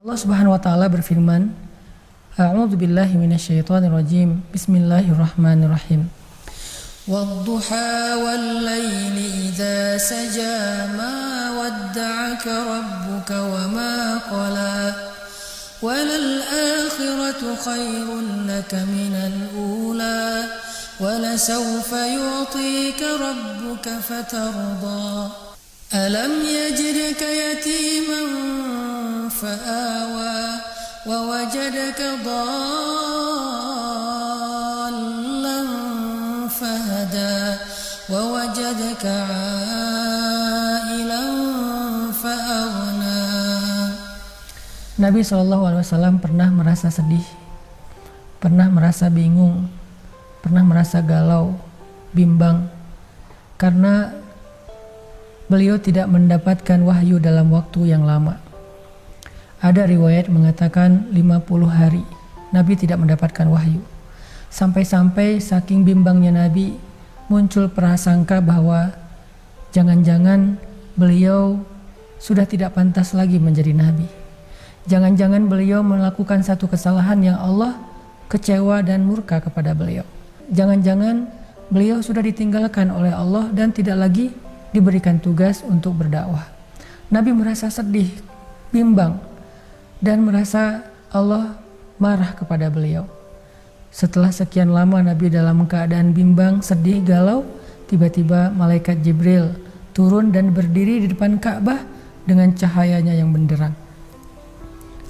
Allah Subhanahu wa taala berfirman, A'udzu billahi minasyaitonir rajim. Bismillahirrahmanirrahim. Wadduha wal laili idza saja ma wadda'aka rabbuka wa ma qala walal akhiratu khairun laka minal ula wala sawfa yu'tika rabbuka fatarda alam yajidka yatiman fa'awa wa wajadaka dhallan fahada wa wajadaka 'ailan fa'aghna. Nabi SAW pernah merasa sedih, pernah merasa bingung, pernah merasa galau, bimbang karena beliau tidak mendapatkan wahyu dalam waktu yang lama. Ada riwayat mengatakan 50 hari Nabi tidak mendapatkan wahyu. Sampai-sampai saking bimbangnya Nabi, muncul prasangka bahwa jangan-jangan beliau sudah tidak pantas lagi menjadi Nabi. Jangan-jangan beliau melakukan satu kesalahan yang Allah kecewa dan murka kepada beliau. Jangan-jangan beliau sudah ditinggalkan oleh Allah dan tidak lagi diberikan tugas untuk berdakwah. Nabi merasa sedih, bimbang, dan merasa Allah marah kepada beliau. Setelah sekian lama Nabi dalam keadaan bimbang, sedih, galau, tiba-tiba malaikat Jibril turun dan berdiri di depan Ka'bah dengan cahayanya yang benderang.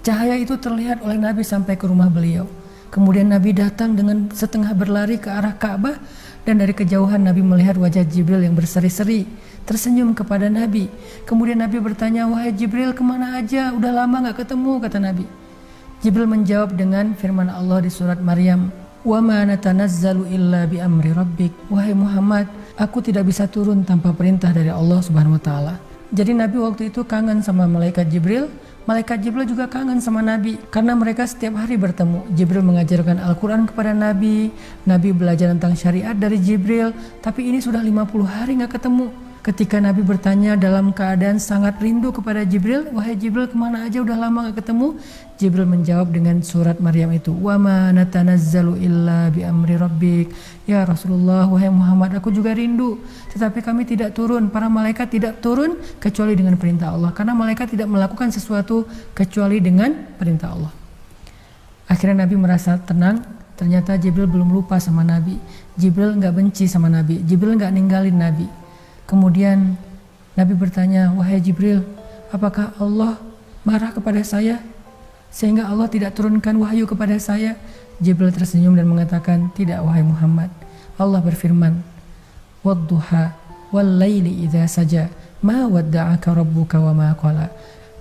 Cahaya itu terlihat oleh Nabi sampai ke rumah beliau. Kemudian Nabi datang dengan setengah berlari ke arah Ka'bah, dan dari kejauhan Nabi melihat wajah Jibril yang berseri-seri, tersenyum kepada Nabi. Kemudian Nabi bertanya, "Wahai Jibril, kemana aja? Udah lama gak ketemu," kata Nabi. Jibril menjawab dengan firman Allah di surat Maryam, "Wa ma natanazzalu illa bi amri rabbik." Wahai Muhammad, aku tidak bisa turun tanpa perintah dari Allah Subhanahu wa taala. Jadi Nabi waktu itu kangen sama malaikat Jibril. Malaikat Jibril juga kangen sama Nabi karena mereka setiap hari bertemu. Jibril mengajarkan Al-Quran kepada Nabi. Nabi belajar tentang syariat dari Jibril. Tapi ini sudah 50 hari gak ketemu. Ketika Nabi bertanya dalam keadaan sangat rindu kepada Jibril, "Wahai Jibril, kemana aja? Udah lama gak ketemu?" Jibril menjawab dengan surat Maryam itu, "Wa ma natanazzalu illa bi amri rabbik." Ya Rasulullah, wahai Muhammad, aku juga rindu, tetapi kami tidak turun, para malaikat tidak turun kecuali dengan perintah Allah, karena malaikat tidak melakukan sesuatu kecuali dengan perintah Allah. Akhirnya Nabi merasa tenang. Ternyata Jibril belum lupa sama Nabi. Jibril gak benci sama Nabi. Jibril gak ninggalin Nabi. Kemudian Nabi bertanya, "Wahai Jibril, apakah Allah marah kepada saya sehingga Allah tidak turunkan wahyu kepada saya?" Jibril tersenyum dan mengatakan, "Tidak, wahai Muhammad. Allah berfirman, Wadduha wal laili idza saja ma wadda'aka rabbuka wa ma qala."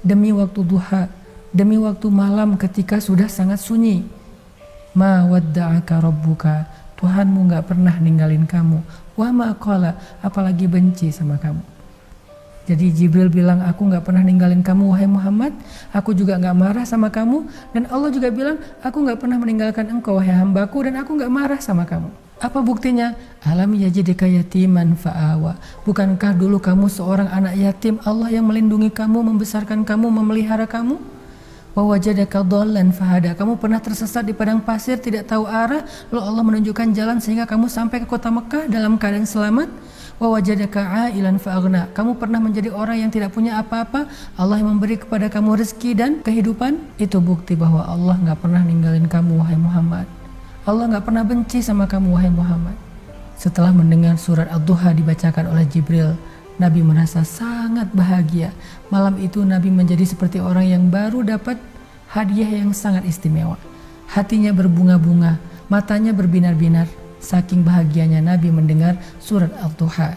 Demi waktu duha, demi waktu malam ketika sudah sangat sunyi, ma wadda'aka rabbuka, Tuhanmu gak pernah ninggalin kamu, wa ma qala, apalagi benci sama kamu. Jadi Jibril bilang, aku gak pernah ninggalin kamu wahai Muhammad, aku juga gak marah sama kamu, dan Allah juga bilang, aku gak pernah meninggalkan engkau wahai hambaku, dan aku gak marah sama kamu. Apa buktinya? Alam yajidka yatiman fa'awa. Bukankah dulu kamu seorang anak yatim, Allah yang melindungi kamu, membesarkan kamu, memelihara kamu? Wa wajadaka dhallan fahada. Kamu pernah tersesat di padang pasir, tidak tahu arah, lalu Allah menunjukkan jalan sehingga kamu sampai ke kota Mekah dalam keadaan selamat. Wa wajadaka 'ailan fa'aghna. Kamu pernah menjadi orang yang tidak punya apa-apa, Allah yang memberi kepada kamu rezeki dan kehidupan. Itu bukti bahwa Allah gak pernah ninggalin kamu wahai Muhammad. Allah gak pernah benci sama kamu wahai Muhammad. Setelah mendengar surat Ad-Duha dibacakan oleh Jibril, Nabi merasa sangat bahagia. Malam itu Nabi menjadi seperti orang yang baru dapat hadiah yang sangat istimewa. Hatinya berbunga-bunga, matanya berbinar-binar. Saking bahagianya Nabi mendengar surat Ad-Duha.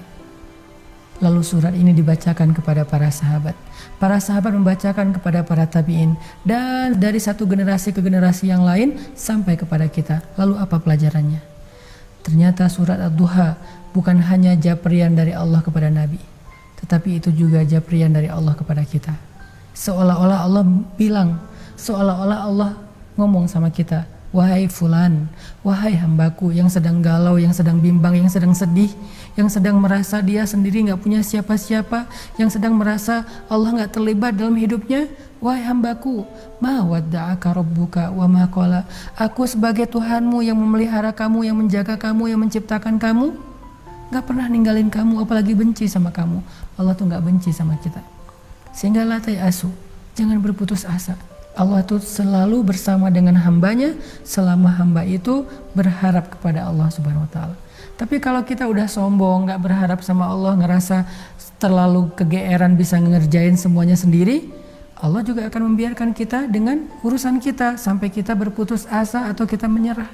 Lalu surat ini dibacakan kepada para sahabat. Para sahabat membacakan kepada para tabi'in. Dan dari satu generasi ke generasi yang lain sampai kepada kita. Lalu apa pelajarannya? Ternyata surat Ad-Duha bukan hanya japrian dari Allah kepada Nabi, tetapi itu juga japrian dari Allah kepada kita. Seolah-olah Allah bilang, seolah-olah Allah ngomong sama kita, wahai fulan, wahai hambaku yang sedang galau, yang sedang bimbang, yang sedang sedih, yang sedang merasa dia sendiri gak punya siapa-siapa, yang sedang merasa Allah gak terlibat dalam hidupnya, wahai hambaku, ma wadda'aka rabbuka wa ma qala. Aku sebagai Tuhanmu yang memelihara kamu, yang menjaga kamu, yang menciptakan kamu, gak pernah ninggalin kamu, apalagi benci sama kamu. Allah tuh gak benci sama kita. Sehingga la tayasu, jangan berputus asa. Allah tuh selalu bersama dengan hambanya selama hamba itu berharap kepada Allah Subhanahu wa Ta'ala. Tapi kalau kita udah sombong, gak berharap sama Allah, ngerasa terlalu kegeeran bisa ngerjain semuanya sendiri, Allah juga akan membiarkan kita dengan urusan kita sampai kita berputus asa atau kita menyerah.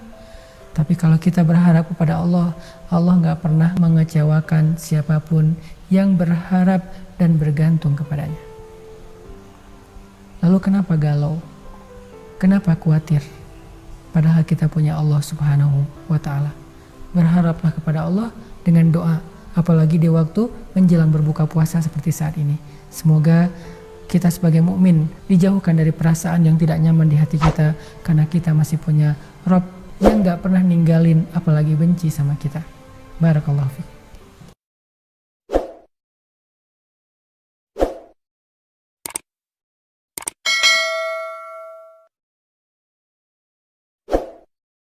Tapi kalau kita berharap kepada Allah, Allah gak pernah mengecewakan siapapun yang berharap dan bergantung kepadanya. Lalu kenapa galau? Kenapa khawatir? Padahal kita punya Allah Subhanahu wa Ta'ala. Berharaplah kepada Allah dengan doa, apalagi di waktu menjelang berbuka puasa seperti saat ini. Semoga kita sebagai mukmin dijauhkan dari perasaan yang tidak nyaman di hati kita, karena kita masih punya Rabb yang gak pernah ninggalin apalagi benci sama kita. Barakallahu fiik.